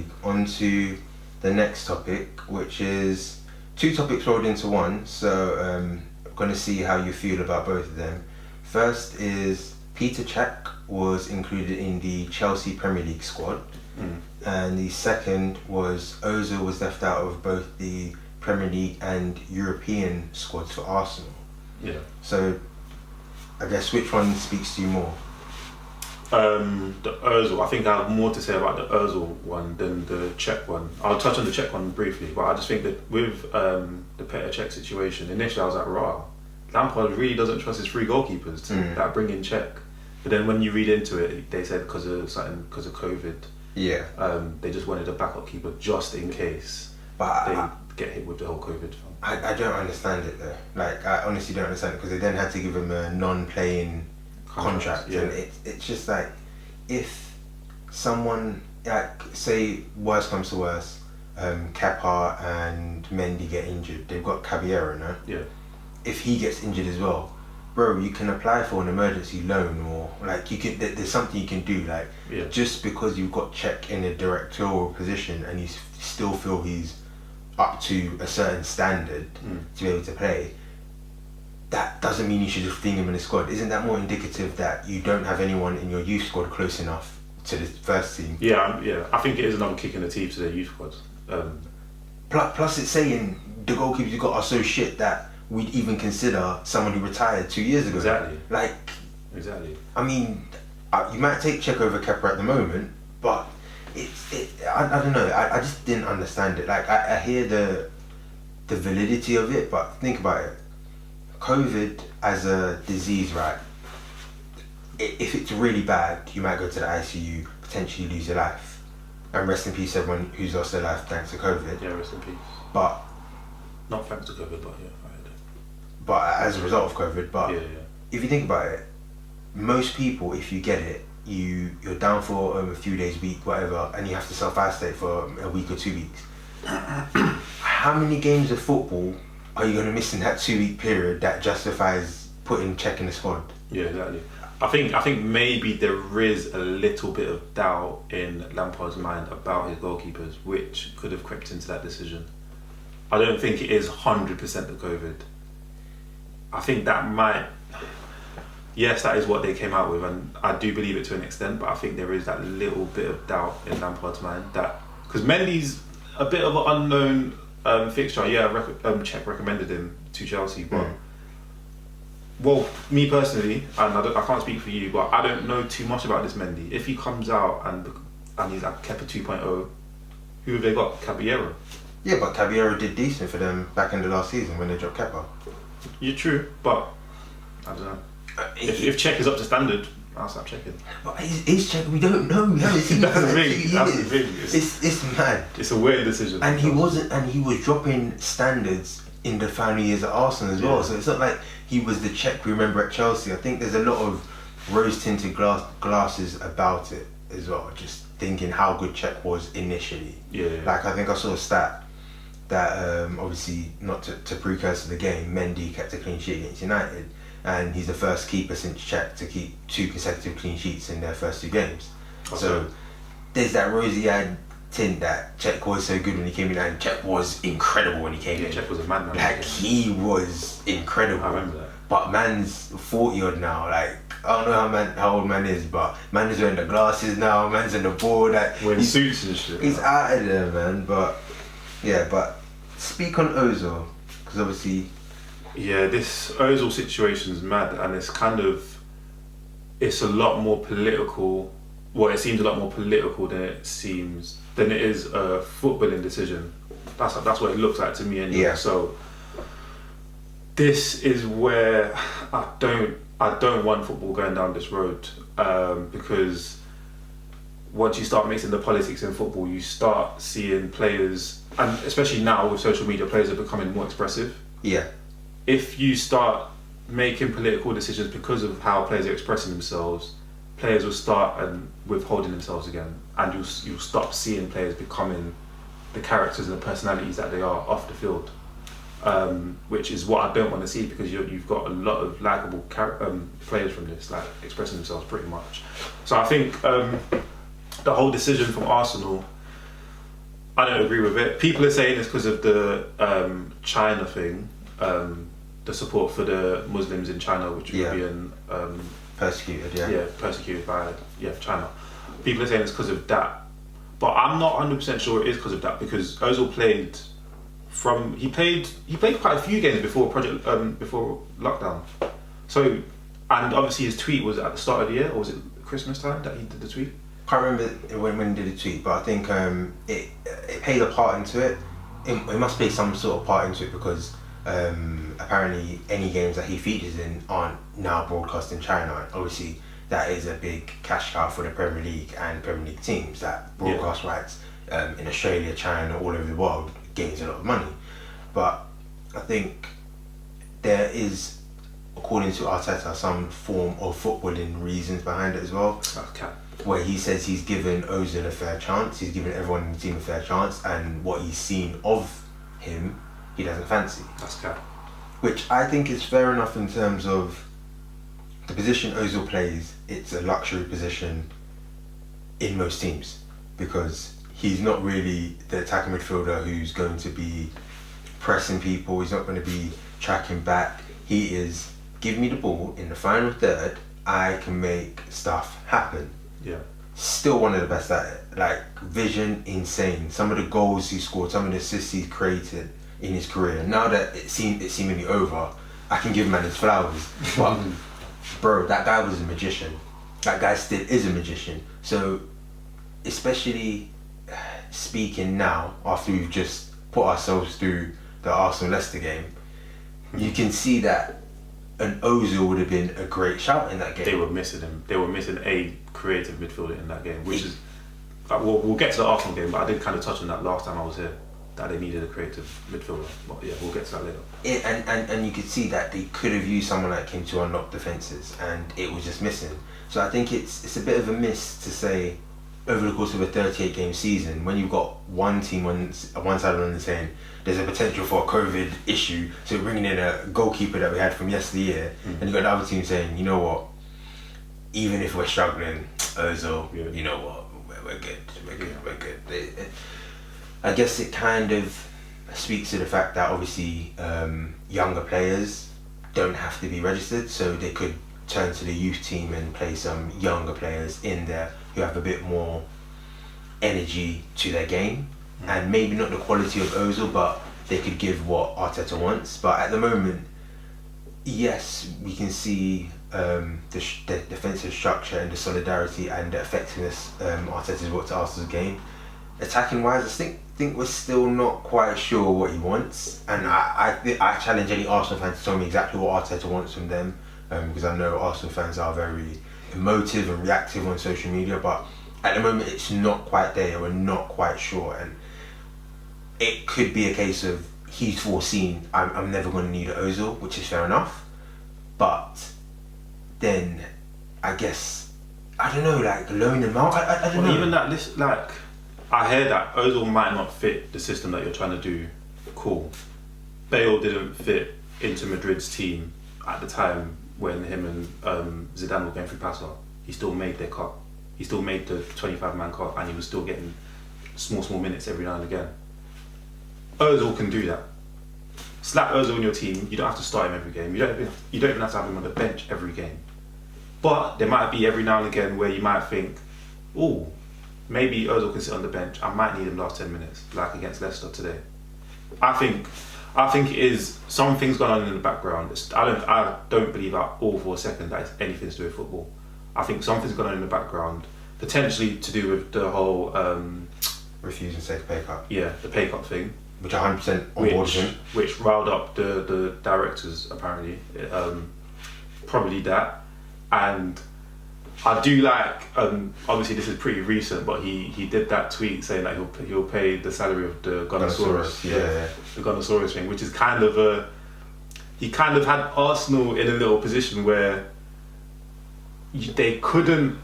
League. On to the next topic, which is two topics rolled into one. So I'm going to see how you feel about both of them. First is Petr Cech was included in the Chelsea Premier League squad. And the second was Ozil was left out of both the Premier League and European squads for Arsenal. Yeah. So I guess which one speaks to you more? The Ozil. I think I have more to say about the Ozil one than the Cech one. I'll touch on the Cech one briefly, but I just think that with the Petr Cech situation, initially I was like, "Raw, Lampard really doesn't trust his three goalkeepers to bring in Cech." But then when you read into it, they said because of COVID, they just wanted a backup keeper just in case they get hit with the whole COVID thing. I don't understand it though. Like, I honestly don't understand it, because they then had to give him a non-playing contract. Yeah. And it's just like, if someone, like, say worst comes to worst, Kepa and Mendy get injured, they've got Caballero now. Yeah. If he gets injured as well, bro, you can apply for an emergency loan, or like you can. There's something you can do. Like, just because you've got Cech in a directorial position and you still feel he's up to a certain standard to be able to play, that doesn't mean you should just fling him in the squad. Isn't that more indicative that you don't have anyone in your youth squad close enough to the first team? Yeah. I think it is another kick in the teeth to their youth squads. Plus, it's saying the goalkeepers you got are so shit that we'd even consider someone who retired 2 years ago. Exactly. I mean, you might take Cech over Kepa at the moment, but I don't know. I just didn't understand it. Like, I hear the validity of it, but think about it. COVID as a disease, right? If it's really bad, you might go to the ICU, potentially lose your life. And rest in peace everyone who's lost their life thanks to COVID. Yeah, rest in peace. But not thanks to COVID, but yeah, I heard it. But as a result of COVID, yeah. If you think about it, most people, if you get it, you're down for a few days, week, whatever, and you have to self-isolate for a week or 2 weeks. How many games of football are you going to miss in that 2 week period that justifies putting Cech in the squad? Yeah, exactly. I think maybe there is a little bit of doubt in Lampard's mind about his goalkeepers, which could have crept into that decision. I don't think it is 100% the COVID. I think that might... Yes, that is what they came out with, and I do believe it to an extent, but I think there is that little bit of doubt in Lampard's mind, that because Mendy's a bit of an unknown fixture. Yeah, Cech recommended him to Chelsea, but well, me personally, and I can't speak for you, but I don't know too much about this Mendy. If he comes out and he's like Kepa 2.0, who have they got? Caballero. Yeah, but Caballero did decent for them back in the last season when they dropped Kepa. You're true, but I don't know. If Cech is up to standard, I'll stop checking. But is Cech? We don't know. We haven't seen That's him the for thing. 2 That's years. the thing. It's mad. It's a weird decision. And he was dropping standards in the final years at Arsenal as well. So it's not like he was the Cech we remember at Chelsea. I think there's a lot of rose-tinted glasses about it as well. Just thinking how good Cech was initially. Yeah. Like, I think I saw a stat that obviously, not to precursor the game, Mendy kept a clean sheet against United. And he's the first keeper since Cech to keep 2 consecutive clean sheets in their first 2 games. Okay. So there's that rosy-eyed tint that Cech was so good when he came in, and Cech was incredible when he came in. Cech was a madman. Like, he was incredible. I remember that. But man's 40 odd now. Like, I don't know how old man is, but man is wearing the glasses now. Man's on the board. Like, wearing suits and shit. He's out of there, man. But yeah, but speak on Ozil, because obviously. Yeah, this Ozil situation's mad, and it's a lot more political. Well, it seems a lot more political than it is a footballing decision. That's what it looks like to me anyway. Yeah. So this is where I don't want football going down this road, because once you start mixing the politics in football, you start seeing players, and especially now with social media, players are becoming more expressive. Yeah. If you start making political decisions because of how players are expressing themselves, players will start withholding themselves again, and you'll stop seeing players becoming the characters and the personalities that they are off the field, which is what I don't want to see, because you've got a lot of likeable players from this, like, expressing themselves pretty much. So I think the whole decision from Arsenal I don't agree with it. People are saying it's because of the China thing, the support for the Muslims in China, which would be persecuted. Persecuted by China. People are saying it's because of that, but I'm not 100% sure it is because of that, because Ozil played quite a few games before before lockdown. So, and obviously his tweet was at the start of the year, or was it Christmas time that he did the tweet? Can't remember when he did the tweet, but I think it played a part into it. It must play some sort of part into it, because apparently any games that he features in aren't now broadcast in China. Obviously, that is a big cash cow for the Premier League and Premier League teams, that broadcast rights in Australia, China, all over the world gains a lot of money. But I think there is, according to Arteta, some form of footballing reasons behind it as well. Okay. Where he says he's given Ozil a fair chance, he's given everyone in the team a fair chance, and what he's seen of him, he doesn't fancy. That's cap. Which I think is fair enough in terms of the position Ozil plays. It's a luxury position in most teams, because he's not really the attacking midfielder who's going to be pressing people, he's not going to be tracking back. He is, give me the ball in the final third, I can make stuff happen. Yeah. Still one of the best at it. Like, vision, insane. Some of the goals he scored, some of the assists he's created in his career. Now that it's seemingly over, I can give man his flowers. But bro, that guy was a magician. That guy still is a magician. So, especially speaking now, after we've just put ourselves through the Arsenal-Leicester game, you can see that an Ozil would have been a great shout in that game. They were missing him. They were missing a creative midfielder in that game, which is... we'll get to the Arsenal game, but I did kind of touch on that last time I was here, that they needed a creative midfielder. But yeah, we'll get to that later. And you could see that they could have used someone like him to unlock defences, and it was just missing. So I think it's a bit of a miss to say, over the course of a 38-game season, when you've got one team on one side of the saying there's a potential for a COVID issue, so bringing in a goalkeeper that we had from yesteryear, and you've got the other team saying, you know what, even if we're struggling, Ozil, you know what, we're good. I guess it kind of speaks to the fact that obviously younger players don't have to be registered, so they could turn to the youth team and play some younger players in there who have a bit more energy to their game, and maybe not the quality of Ozil, but they could give what Arteta wants. But at the moment, yes, we can see the defensive structure and the solidarity and the effectiveness Arteta's brought to Arsenal's game. Attacking wise, I think we're still not quite sure what he wants, and I challenge any Arsenal fan to tell me exactly what Arteta wants from them, because I know Arsenal fans are very emotive and reactive on social media, but at the moment it's not quite there. We're not quite sure, and it could be a case of he's foreseen I'm never going to need an Ozil, which is fair enough, but then I guess I don't know, like loan him out. I don't know. Even that list, like I hear that Ozil might not fit the system that you're trying to do. Cool. Bale didn't fit into Madrid's team at the time when him and Zidane were going through Passa. He still made their cut. He still made the 25-man cut, and he was still getting small minutes every now and again. Ozil can do that. Slap Ozil in your team. You don't have to start him every game. You don't even have to have him on the bench every game. But there might be every now and again where you might think, oh, maybe Ozil can sit on the bench. I might need him last 10 minutes, like against Leicester today. I think it is something's gone on in the background. I don't believe that all for a second that it's anything to do with football. I think something's gone on in the background, potentially to do with the whole refusing to take a pay cut. Yeah, the pay cut thing, which 100% on board with him. Which riled up the directors apparently. Probably that, and I do like. Obviously, this is pretty recent, but he did that tweet saying that he'll pay the salary of the Gunnosaurus. Yeah. The Gunnosaurus thing, which is kind of he kind of had Arsenal in a little position where they couldn't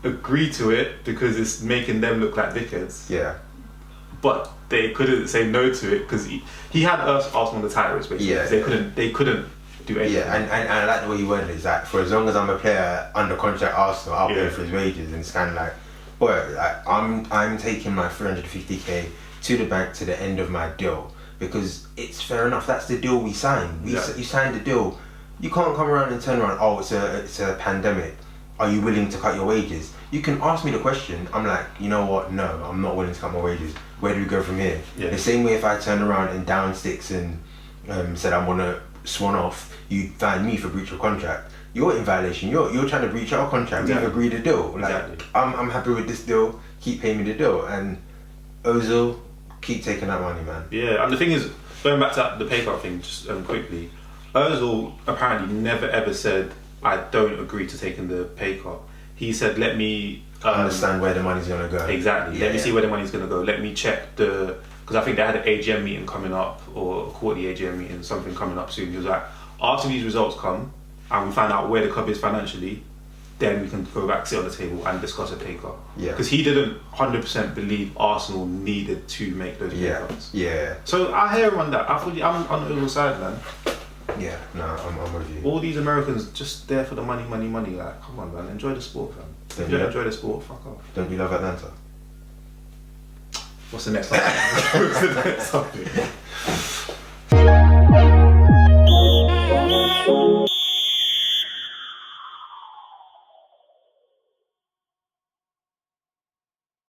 agree to it because it's making them look like dickheads. Yeah. But they couldn't say no to it because he had Arsenal on the tight race basically. Yeah. They couldn't do anything. Yeah, and I like the way he worded it, is that for as long as I'm a player under contract at Arsenal, I'll pay for his wages, and it's kind of like, boy, like, I'm taking my 350k to the bank to the end of my deal, because it's fair enough. That's the deal we signed. You signed the deal. You can't come around and turn around. Oh, it's a pandemic. Are you willing to cut your wages? You can ask me the question. I'm like, you know what? No, I'm not willing to cut my wages. Where do we go from here? Yeah. The same way if I turn around and down sticks and said I want to swan off, you find me for breach of contract. You're in violation. You're trying to breach our contract. Exactly. We've agreed a deal. Like, Exactly. I'm happy with this deal. Keep paying me the deal. And Ozil, keep taking that money, man. Yeah, and the thing is, going back to the pay cut thing, just quickly, Ozil apparently never ever said, I don't agree to taking the pay cut. He said, let me understand where the money's going to go. Exactly. Let me see where the money's going to go. Let me check because I think they had an AGM meeting coming up, or a quarterly AGM meeting, something coming up soon. He was like, after these results come and we find out where the club is financially, then we can go back, sit on the table and discuss a pay cut. Yeah. Because he didn't 100% believe Arsenal needed to make those pay cuts. Yeah. So I hear him on that. I'm on the other side, man. Yeah, no, I'm with you. All these Americans just there for the money. Like, come on, man, enjoy the sport, fam. Enjoy the sport. Fuck off. Don't you love Atlanta? What's the next topic? What's the next topic?